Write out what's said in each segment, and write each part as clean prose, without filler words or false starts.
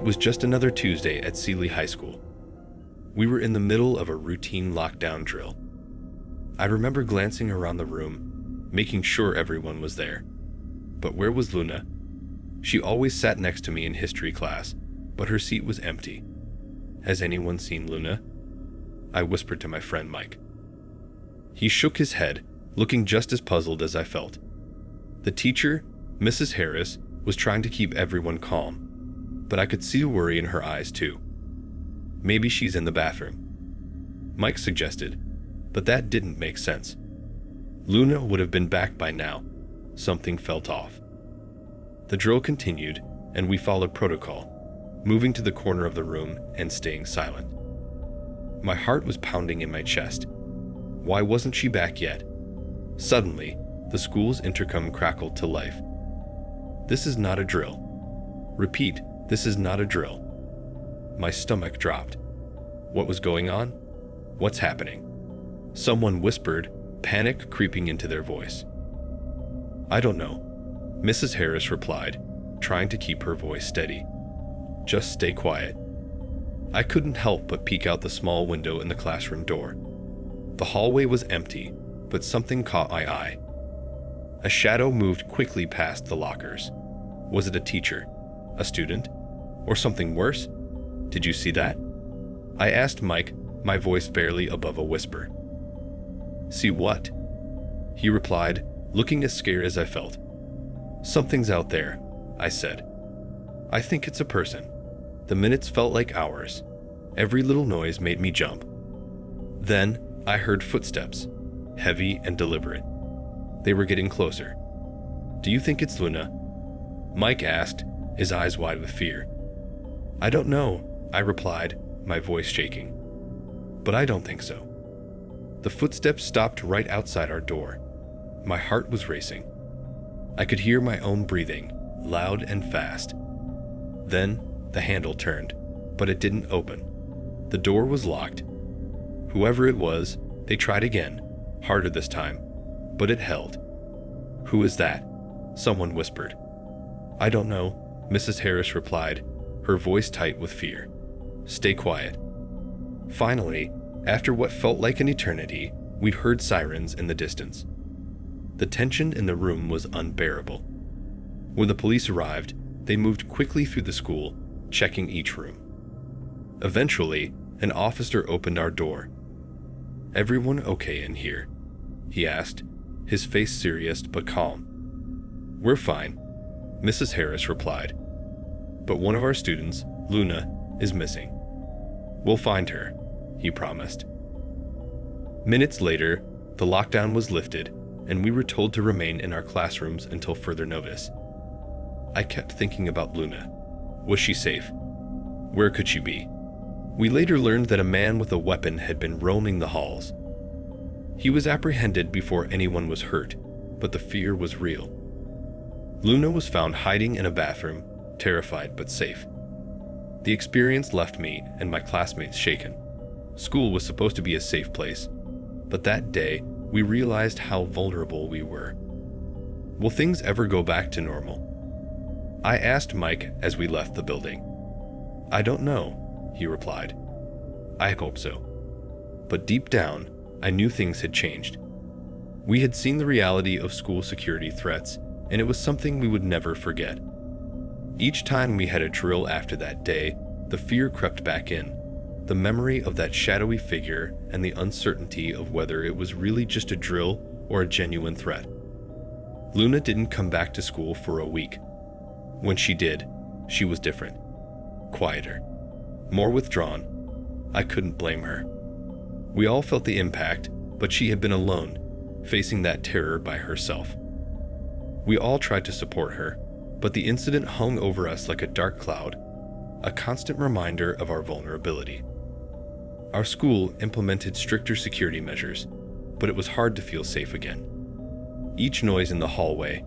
It was just another Tuesday at Sealy High School. We were in the middle of a routine lockdown drill. I remember glancing around the room, making sure everyone was there. But where was Luna? She always sat next to me in history class, but her seat was empty. Has anyone seen Luna? I whispered to my friend Mike. He shook his head, looking just as puzzled as I felt. The teacher, Mrs. Harris, was trying to keep everyone calm, but I could see worry in her eyes too. Maybe she's in the bathroom, Mike suggested, but that didn't make sense. Luna would have been back by now. Something felt off. The drill continued, and we followed protocol, moving to the corner of the room and staying silent. My heart was pounding in my chest. Why wasn't she back yet? Suddenly, the school's intercom crackled to life. This is not a drill. Repeat, this is not a drill. My stomach dropped. What was going on? What's happening? Someone whispered, panic creeping into their voice. I don't know, Mrs. Harris replied, trying to keep her voice steady. Just stay quiet. I couldn't help but peek out the small window in the classroom door. The hallway was empty, but something caught my eye. A shadow moved quickly past the lockers. Was it a teacher, a student, or something worse? Did you see that? I asked Mike, my voice barely above a whisper. See what? He replied, looking as scared as I felt. Something's out there, I said. I think it's a person. The minutes felt like hours. Every little noise made me jump. Then I heard footsteps, heavy and deliberate. They were getting closer. Do you think it's Luna? Mike asked, his eyes wide with fear. I don't know, I replied, my voice shaking. But I don't think so. The footsteps stopped right outside our door. My heart was racing. I could hear my own breathing, loud and fast. Then the handle turned, but it didn't open. The door was locked. Whoever it was, they tried again, harder this time, but it held. Who is that? Someone whispered. I don't know, Mrs. Harris replied, her voice tight with fear. Stay quiet. Finally, after what felt like an eternity, we heard sirens in the distance. The tension in the room was unbearable. When the police arrived, they moved quickly through the school, checking each room. Eventually, an officer opened our door. Everyone okay in here? He asked, his face serious but calm. We're fine, Mrs. Harris replied. But one of our students, Luna, is missing. We'll find her, he promised. Minutes later, the lockdown was lifted, and we were told to remain in our classrooms until further notice. I kept thinking about Luna. Was she safe? Where could she be? We later learned that a man with a weapon had been roaming the halls. He was apprehended before anyone was hurt, but the fear was real. Luna was found hiding in a bathroom, terrified but safe. The experience left me and my classmates shaken. School was supposed to be a safe place, but that day we realized how vulnerable we were. Will things ever go back to normal? I asked Mike as we left the building. I don't know, he replied. I hope so. But deep down, I knew things had changed. We had seen the reality of school security threats, and it was something we would never forget. Each time we had a drill after that day, the fear crept back in, the memory of that shadowy figure and the uncertainty of whether it was really just a drill or a genuine threat. Luna didn't come back to school for a week. When she did, she was different. Quieter. More withdrawn. I couldn't blame her. We all felt the impact, but she had been alone, facing that terror by herself. We all tried to support her, but the incident hung over us like a dark cloud, a constant reminder of our vulnerability. Our school implemented stricter security measures, but it was hard to feel safe again. Each noise in the hallway,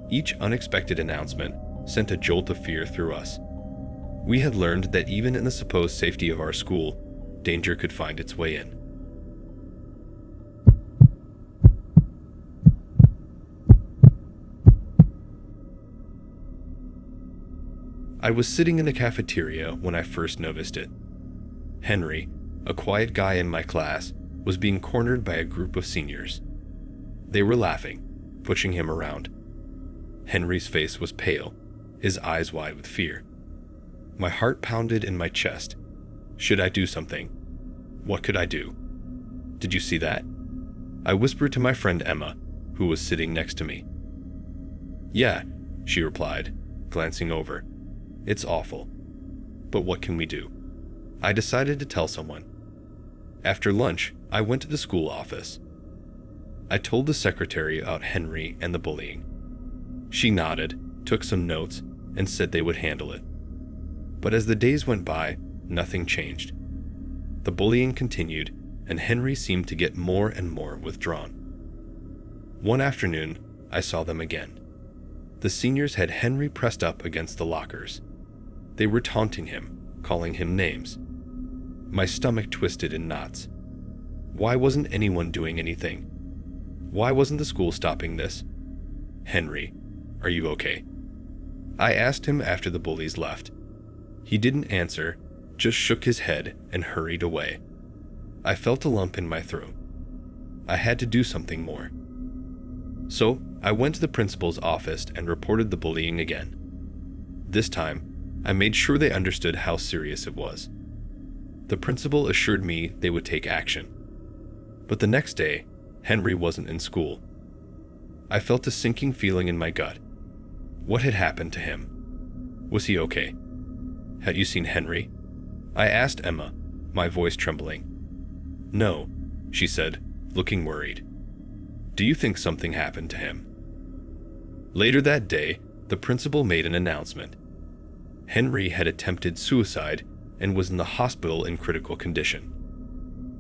each unexpected announcement sent a jolt of fear through us. We had learned that even in the supposed safety of our school, danger could find its way in. I was sitting in the cafeteria when I first noticed it. Henry, a quiet guy in my class, was being cornered by a group of seniors. They were laughing, pushing him around. Henry's face was pale, his eyes wide with fear. My heart pounded in my chest. Should I do something? What could I do? Did you see that? I whispered to my friend Emma, who was sitting next to me. Yeah, she replied, glancing over. It's awful. But what can we do? I decided to tell someone. After lunch, I went to the school office. I told the secretary about Henry and the bullying. She nodded, took some notes, and said they would handle it. But as the days went by, nothing changed. The bullying continued, and Henry seemed to get more and more withdrawn. One afternoon, I saw them again. The seniors had Henry pressed up against the lockers. They were taunting him, calling him names. My stomach twisted in knots. Why wasn't anyone doing anything? Why wasn't the school stopping this? Henry, are you okay? I asked him after the bullies left. He didn't answer, just shook his head and hurried away. I felt a lump in my throat. I had to do something more. So I went to the principal's office and reported the bullying again. This time, I made sure they understood how serious it was. The principal assured me they would take action. But the next day, Henry wasn't in school. I felt a sinking feeling in my gut. What had happened to him? Was he okay? Had you seen Henry? I asked Emma, my voice trembling. No, she said, looking worried. Do you think something happened to him? Later that day, the principal made an announcement. Henry had attempted suicide and was in the hospital in critical condition.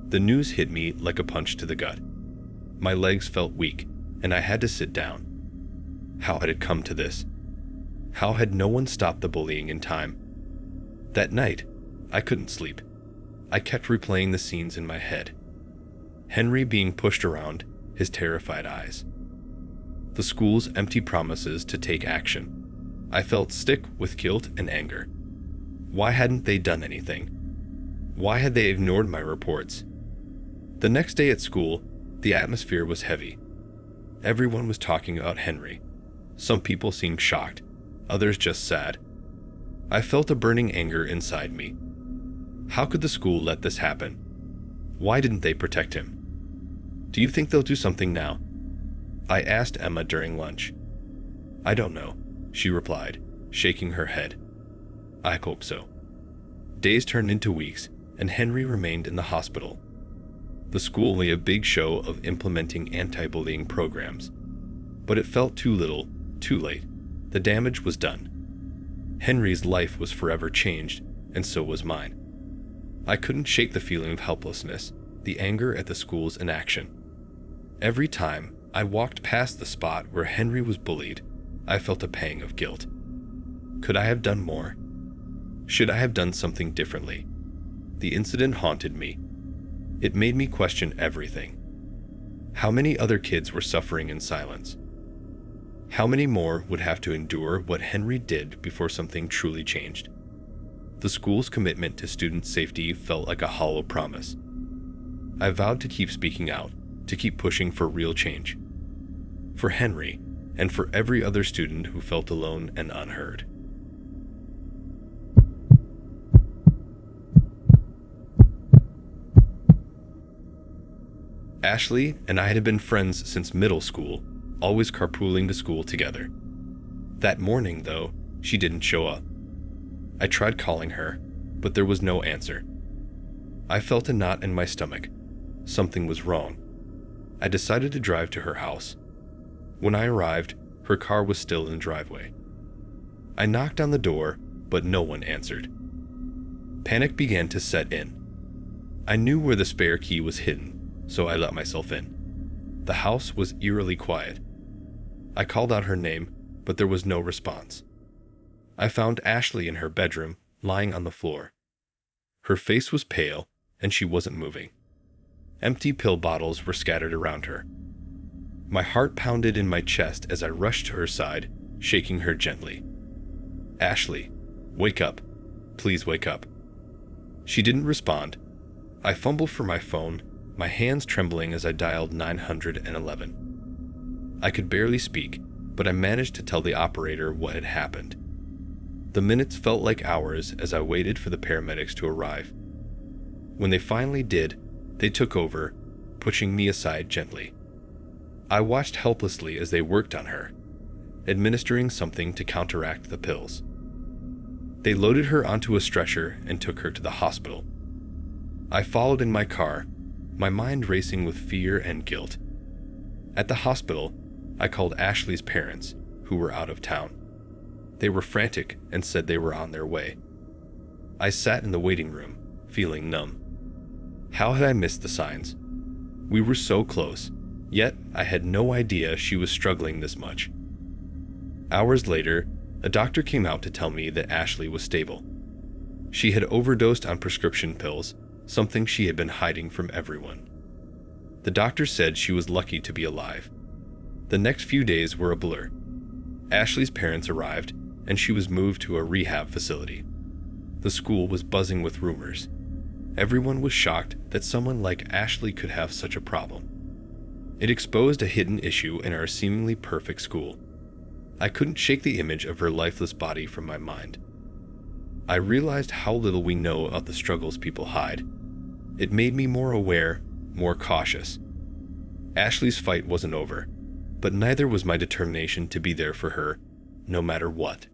The news hit me like a punch to the gut. My legs felt weak, and I had to sit down. How had it come to this? How had no one stopped the bullying in time? That night, I couldn't sleep. I kept replaying the scenes in my head. Henry being pushed around, his terrified eyes. The school's empty promises to take action. I felt sick with guilt and anger. Why hadn't they done anything? Why had they ignored my reports? The next day at school, the atmosphere was heavy. Everyone was talking about Henry. Some people seemed shocked, others just sad. I felt a burning anger inside me. How could the school let this happen? Why didn't they protect him? Do you think they'll do something now? I asked Emma during lunch. I don't know, she replied, shaking her head. I hope so. Days turned into weeks, and Henry remained in the hospital. The school made a big show of implementing anti-bullying programs. But it felt too little, too late. The damage was done. Henry's life was forever changed, and so was mine. I couldn't shake the feeling of helplessness, the anger at the school's inaction. Every time I walked past the spot where Henry was bullied, I felt a pang of guilt. Could I have done more? Should I have done something differently? The incident haunted me. It made me question everything. How many other kids were suffering in silence? How many more would have to endure what Henry did before something truly changed? The school's commitment to student safety felt like a hollow promise. I vowed to keep speaking out, to keep pushing for real change. For Henry, and for every other student who felt alone and unheard. Ashley and I had been friends since middle school, always carpooling to school together. That morning, though, she didn't show up. I tried calling her, but there was no answer. I felt a knot in my stomach. Something was wrong. I decided to drive to her house. When I arrived, her car was still in the driveway. I knocked on the door, but no one answered. Panic began to set in. I knew where the spare key was hidden, so I let myself in. The house was eerily quiet. I called out her name, but there was no response. I found Ashley in her bedroom, lying on the floor. Her face was pale, and she wasn't moving. Empty pill bottles were scattered around her. My heart pounded in my chest as I rushed to her side, shaking her gently. Ashley, Wake up. Please wake up." She didn't respond. I fumbled for my phone, my hands trembling as I dialed 911. I could barely speak, but I managed to tell the operator what had happened. The minutes felt like hours as I waited for the paramedics to arrive. When they finally did, they took over, pushing me aside gently. I watched helplessly as they worked on her, administering something to counteract the pills. They loaded her onto a stretcher and took her to the hospital. I followed in my car, my mind racing with fear and guilt. At the hospital, I called Ashley's parents, who were out of town. They were frantic and said they were on their way. I sat in the waiting room, feeling numb. How had I missed the signs? We were so close, yet I had no idea she was struggling this much. Hours later, a doctor came out to tell me that Ashley was stable. She had overdosed on prescription pills, something she had been hiding from everyone. The doctor said she was lucky to be alive. The next few days were a blur. Ashley's parents arrived, and she was moved to a rehab facility. The school was buzzing with rumors. Everyone was shocked that someone like Ashley could have such a problem. It exposed a hidden issue in our seemingly perfect school. I couldn't shake the image of her lifeless body from my mind. I realized how little we know of the struggles people hide. It made me more aware, more cautious. Ashley's fight wasn't over, but neither was my determination to be there for her, no matter what.